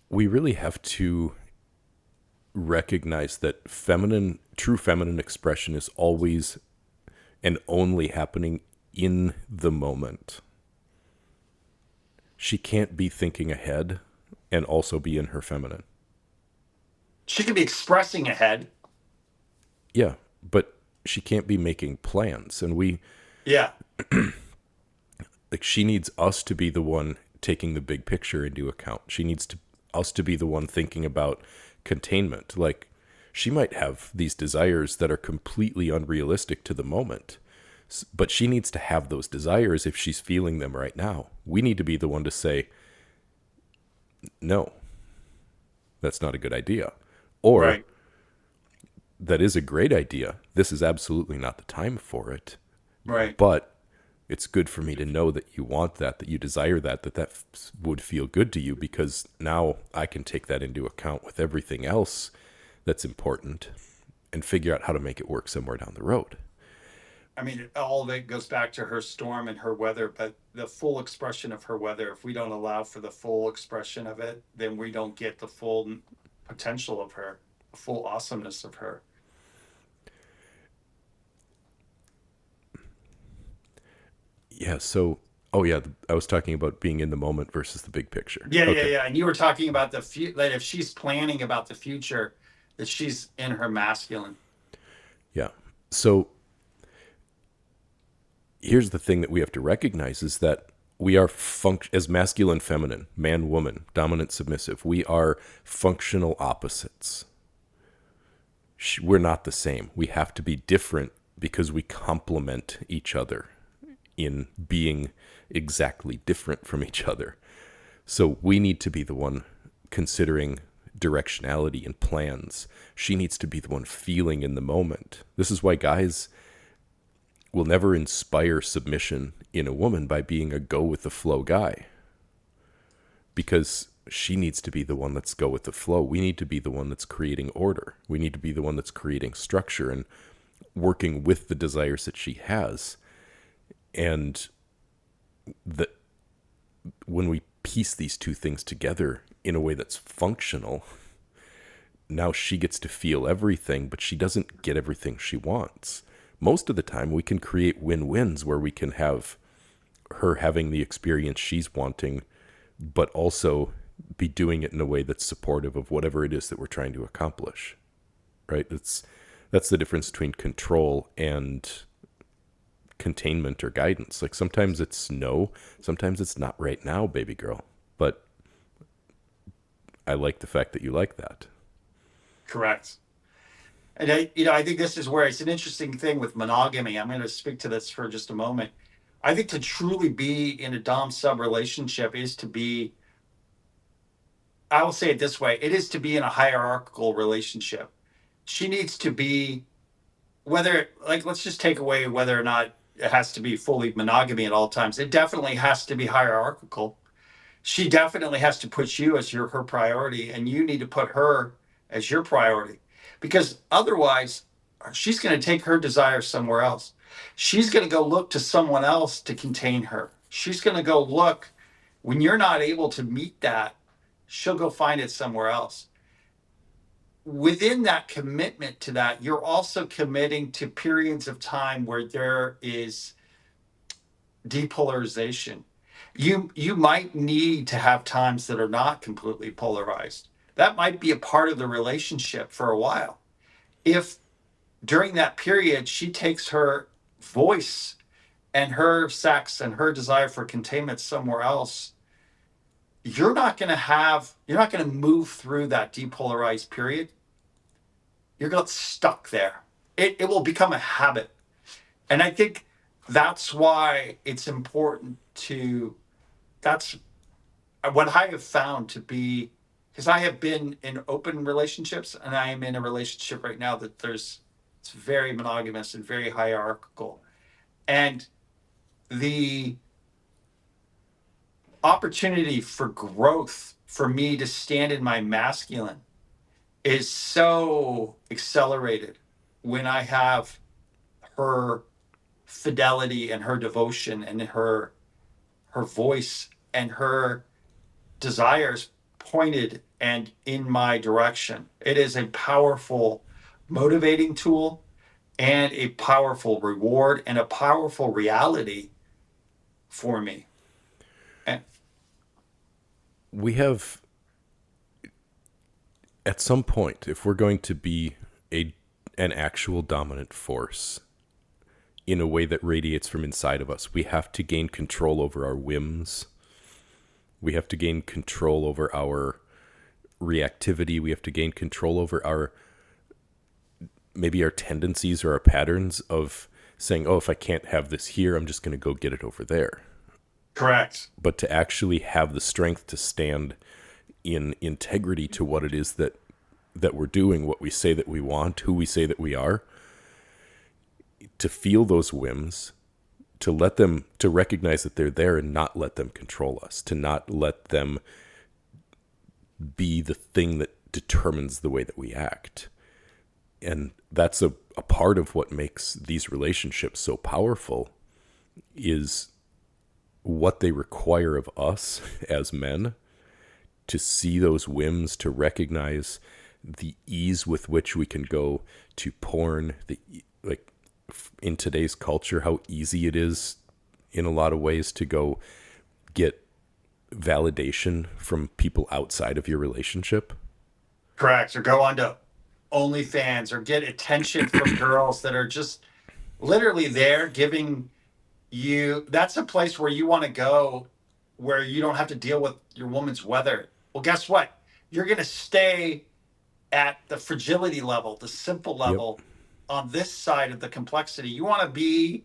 We really have to recognize that true feminine expression is always and only happening in the moment. She can't be thinking ahead and also be in her feminine. She could be expressing ahead. Yeah, but she can't be making plans. And Yeah. like, she needs us to be the one taking the big picture into account. She needs us to be the one thinking about containment. Like, she might have these desires that are completely unrealistic to the moment, but she needs to have those desires if she's feeling them right now. We need to be the one to say, no, that's not a good idea. Or, Right. that is a great idea. This is absolutely not the time for it. Right. But it's good for me to know that you want that you desire that would feel good to you, because now I can take that into account with everything else that's important and figure out how to make it work somewhere down the road. I mean, all of it goes back to her storm and her weather, but the full expression of her weather, if we don't allow for the full expression of it, then we don't get the full potential of her, the full awesomeness of her. Yeah, so, oh yeah, I was talking about being in the moment versus the big picture. Yeah, Okay. yeah. And you were talking about that if she's planning about the future, that she's in her masculine. Yeah. So here's the thing that we have to recognize is that we are as masculine, feminine, man, woman, dominant, submissive. We are functional opposites. We're not the same. We have to be different because we complement each other in being exactly different from each other. So we need to be the one considering directionality and plans. She needs to be the one feeling in the moment. This is why guys will never inspire submission in a woman by being a go with the flow guy, because she needs to be the one that's go with the flow. We need to be the one that's creating order. We need to be the one that's creating structure and working with the desires that she has. And that when we piece these two things together in a way that's functional, now she gets to feel everything, but she doesn't get everything she wants. Most of the time we can create win-wins where we can have her having the experience she's wanting, but also be doing it in a way that's supportive of whatever it is that we're trying to accomplish. Right? That's the difference between control and containment or guidance. Like, sometimes it's no, sometimes it's not right now, baby girl. But I like the fact that you like that. Correct. And I think this is where it's an interesting thing with monogamy. I'm going to speak to this for just a moment. I think to truly be in a dom sub relationship is to be, I will say it this way, it is to be in a hierarchical relationship. She needs to be, whether, like, let's just take away whether or not it has to be fully monogamy at all times. It definitely has to be hierarchical. She definitely has to put you as her priority, and you need to put her as your priority, because otherwise she's going to take her desires somewhere else. She's going to go look to someone else to contain her. She's going to go look When you're not able to meet that, she'll go find it somewhere else. Within that commitment to that, you're also committing to periods of time where there is depolarization. You might need to have times that are not completely polarized. That might be a part of the relationship for a while. If during that period she takes her voice and her sex and her desire for containment somewhere else, you're not going to move through that depolarized period. You're going to get stuck there. It will become a habit. And I think that's why it's important to, that's what I have found to be, because I have been in open relationships and I am in a relationship right now that it's very monogamous and very hierarchical. And the opportunity for growth for me to stand in my masculine is so accelerated when I have her fidelity and her devotion and her voice and her desires pointed and in my direction. It is a powerful motivating tool and a powerful reward and a powerful reality for me. And We have, at some point, if we're going to be an actual dominant force in a way that radiates from inside of us, we have to gain control over our whims. We have to gain control over our reactivity. We have to gain control over maybe our tendencies or our patterns of saying, oh, if I can't have this here, I'm just going to go get it over there. correct. But to actually have the strength to stand in integrity to what it is that we're doing, what we say that we want, who we say that we are, to feel those whims, to recognize that they're there and not let them control us, to not let them be the thing that determines the way that we act. And that's a part of what makes these relationships so powerful, is what they require of us as men, to see those whims, to recognize the ease with which we can go to porn, like in today's culture, how easy it is in a lot of ways to go get validation from people outside of your relationship. Correct. Or go on to OnlyFans or get attention from girls that are just literally there giving you. That's a place where you want to go where you don't have to deal with your woman's weather. Well, guess what? You're going to stay at the fragility level, the simple Yep. level on this side of the complexity. You want to be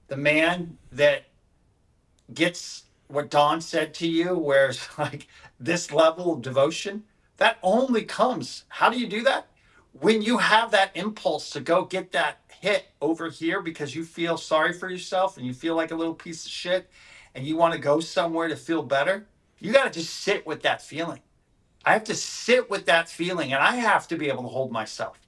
the man that gets what Don said to you, where it's like this level of devotion, that only comes. How do you do that? When you have that impulse to go get that hit over here because you feel sorry for yourself and you feel like a little piece of shit and you want to go somewhere to feel better, you got to just sit with that feeling. I have to sit with that feeling and I have to be able to hold myself.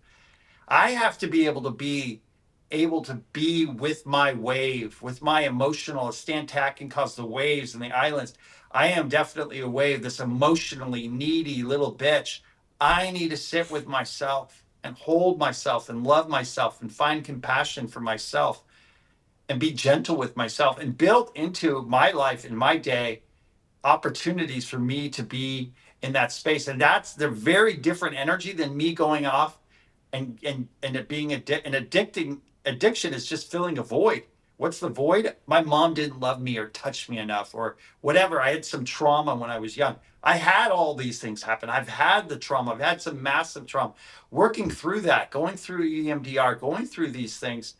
I have to be able to be with my wave, with my emotional. Stan Tack calls the waves and the islands. I am definitely a wave, this emotionally needy little bitch. I need to sit with myself and hold myself and love myself and find compassion for myself and be gentle with myself and build into my life in my day opportunities for me to be in that space. And that's the very different energy than me going off and it being an addicting addiction is just filling a void. What's the void? My mom didn't love me or touch me enough or whatever. I had some trauma when I was young. I had all these things happen. I've had the trauma. I've had some massive trauma. Working through that, going through EMDR, going through these things,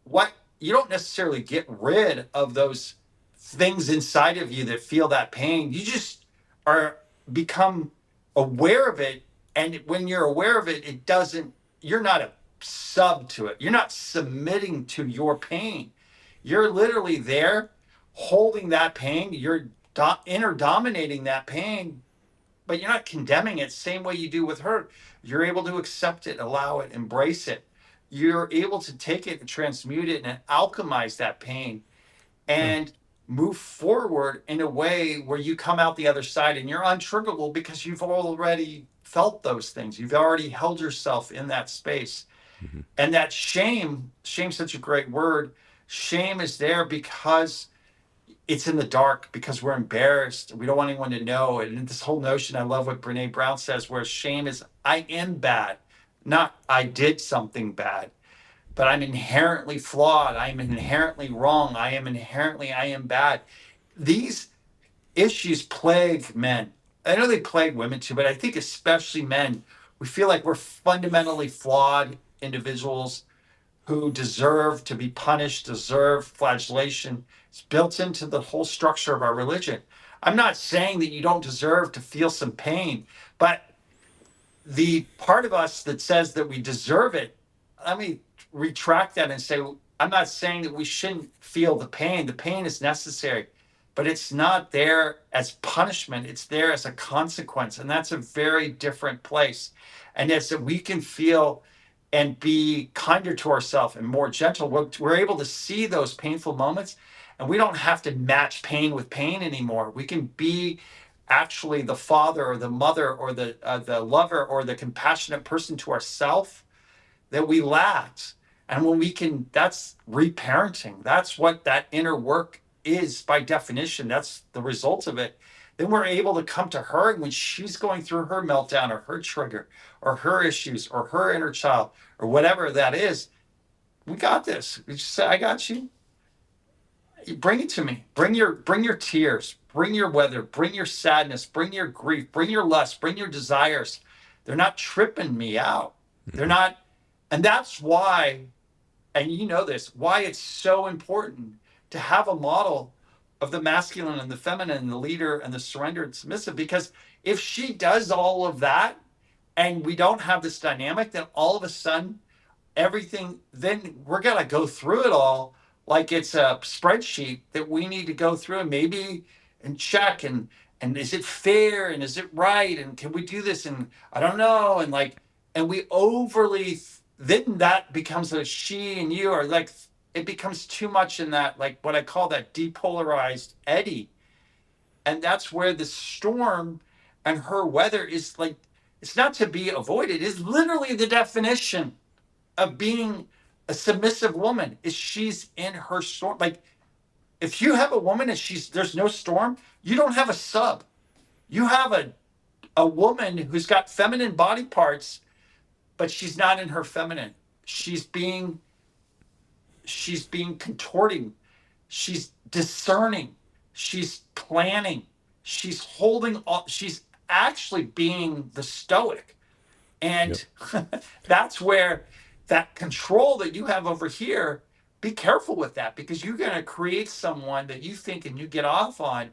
what you don't necessarily get rid of those things inside of you that feel that pain. You just are become aware of it. And when you're aware of it, it doesn't, you're not a sub to it. You're not submitting to your pain. You're literally there holding that pain. You're inner dominating that pain, but you're not condemning it same way you do with her. You're able to accept it, allow it, embrace it. You're able to take it and transmute it and alchemize that pain. Yeah. And move forward in a way where you come out the other side and you're untriggerable because you've already felt those things. You've already held yourself in that space. Mm-hmm. And that shame's such a great word. Shame is there because it's in the dark, because we're embarrassed. We don't want anyone to know. And this whole notion, I love what Brene Brown says, where shame is, I am bad, not I did something bad, but I'm inherently flawed. I am inherently wrong. I am bad. These issues plague men. I know they plague women too, but I think especially men. We feel like we're fundamentally flawed individuals who deserve to be punished, deserve flagellation. It's built into the whole structure of our religion. I'm not saying that you don't deserve to feel some pain, but the part of us that says that we deserve it, let me retract that and say, I'm not saying that we shouldn't feel the pain. The pain is necessary, but it's not there as punishment. It's there as a consequence. And that's a very different place. And it's that we can feel and be kinder to ourselves and more gentle. We're able to see those painful moments, and we don't have to match pain with pain anymore. We can be actually the father or the mother or the lover or the compassionate person to ourselves that we lacked. And when we can, that's reparenting. That's what that inner work is by definition. That's the result of it. Then we're able to come to her when she's going through her meltdown or her trigger or her issues or her inner child or whatever that is. We got this. We just say, I got you. You bring it to me. Bring your tears, bring your weather, bring your sadness, bring your grief, bring your lust, bring your desires. They're not tripping me out. They're not, and that's why, and you know this, why it's so important to have a model of the masculine and the feminine and the leader and the surrendered submissive. Because if she does all of that and we don't have this dynamic, then all of a sudden everything, then we're going to go through it all like it's a spreadsheet that we need to go through and maybe and check and is it fair and is it right and can we do this and I don't know and like and we overly then that becomes a she and you or like it becomes too much in that like what I call that depolarized eddy, and that's where the storm and her weather is like it's not to be avoided. It's literally the definition of being a submissive woman is she's in her storm. Like if you have a woman and there's no storm, you don't have a sub. You have a woman who's got feminine body parts, but she's not in her feminine. She's being contorting. She's discerning. She's planning. She's holding all she's actually being the stoic. And that's where that control that you have over here, be careful with that because you're going to create someone that you think and you get off on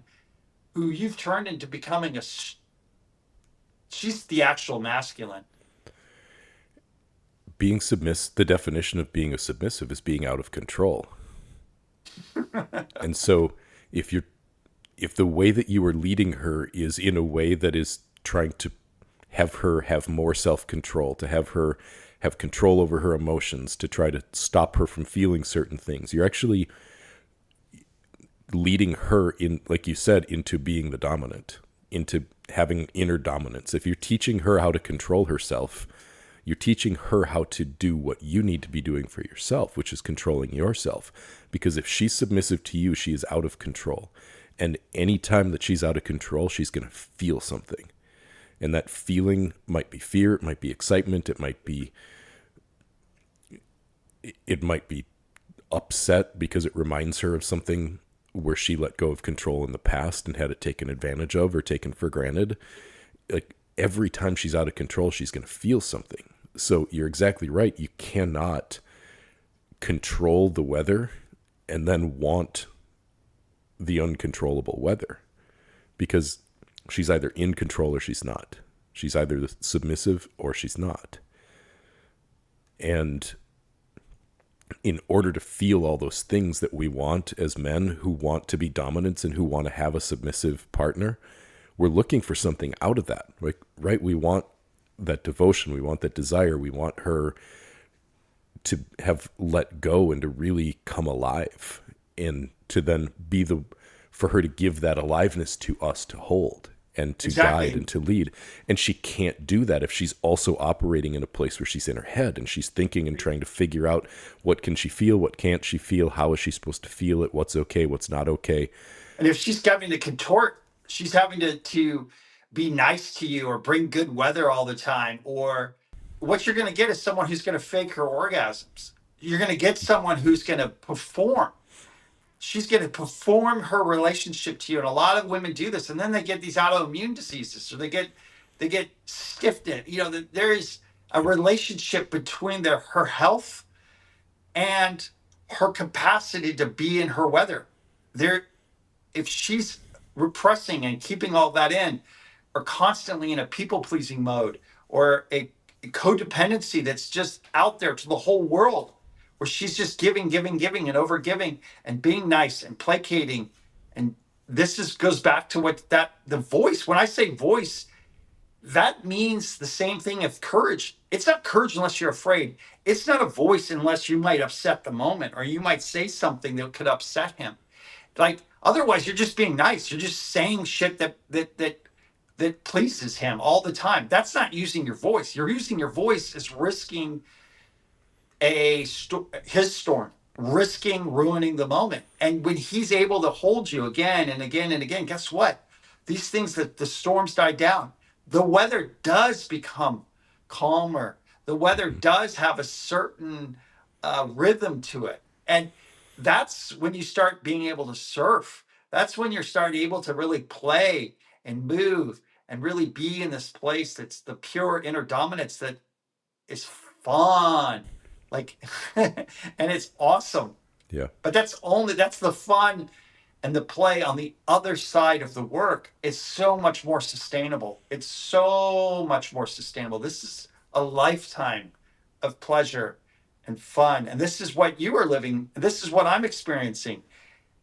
who you've turned into becoming she's the actual masculine. The definition of being a submissive is being out of control. And so if the way that you are leading her is in a way that is trying to have her have more self-control, to have her have control over her emotions, to try to stop her from feeling certain things, you're actually leading her in, like you said, into being the dominant, into having inner dominance. If you're teaching her how to control herself, you're teaching her how to do what you need to be doing for yourself, which is controlling yourself. Because if she's submissive to you, she is out of control. And any time that she's out of control, she's going to feel something. And that feeling might be fear, it might be excitement, it might be upset because it reminds her of something where she let go of control in the past and had it taken advantage of or taken for granted. Like every time she's out of control, she's going to feel something. So you're exactly right. You cannot control the weather and then want the uncontrollable weather, because she's either in control or she's not. She's either the submissive or she's not. And in order to feel all those things that we want as men who want to be dominants and who want to have a submissive partner, we're looking for something out of that, right? We want that devotion. We want that desire. We want her to have let go and to really come alive and to then be for her to give that aliveness to us to hold and to guide Exactly. and to lead. And she can't do that if she's also operating in a place where she's in her head and she's thinking and trying to figure out what can she feel, what can't she feel, how is she supposed to feel it, what's okay, what's not okay. And if she's having to contort, she's having to be nice to you or bring good weather all the time, or what you're going to get is someone who's going to fake her orgasms. You're going to get someone who's going to perform. She's going to perform her relationship to you, and a lot of women do this, and then they get these autoimmune diseases, or they get stiffed. There is a relationship between her health and her capacity to be in her weather. There, if she's repressing and keeping all that in, or constantly in a people pleasing mode, or a codependency that's just out there to the whole world, where she's just giving, giving, giving, and over giving, and being nice and placating. And goes back to the voice. When I say voice, that means the same thing as courage. It's not courage unless you're afraid. It's not a voice unless you might upset the moment, or you might say something that could upset him. Like, otherwise, you're just being nice. You're just saying shit that pleases him all the time. That's not using your voice. You're using your voice as risking his storm, risking ruining the moment. And when he's able to hold you again and again and again, guess what? These things, that the storms die down. The weather does become calmer. The weather does have a certain rhythm to it. And that's when you start being able to surf. That's when you're starting able to really play and move and really be in this place that's the pure inner dominance that is fun. Like, and it's awesome. Yeah. But that's the fun and the play on the other side of the work is so much more sustainable. It's so much more sustainable. This is a lifetime of pleasure and fun. And this is what you are living. This is what I'm experiencing.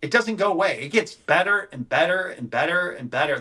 It doesn't go away. It gets better and better and better and better.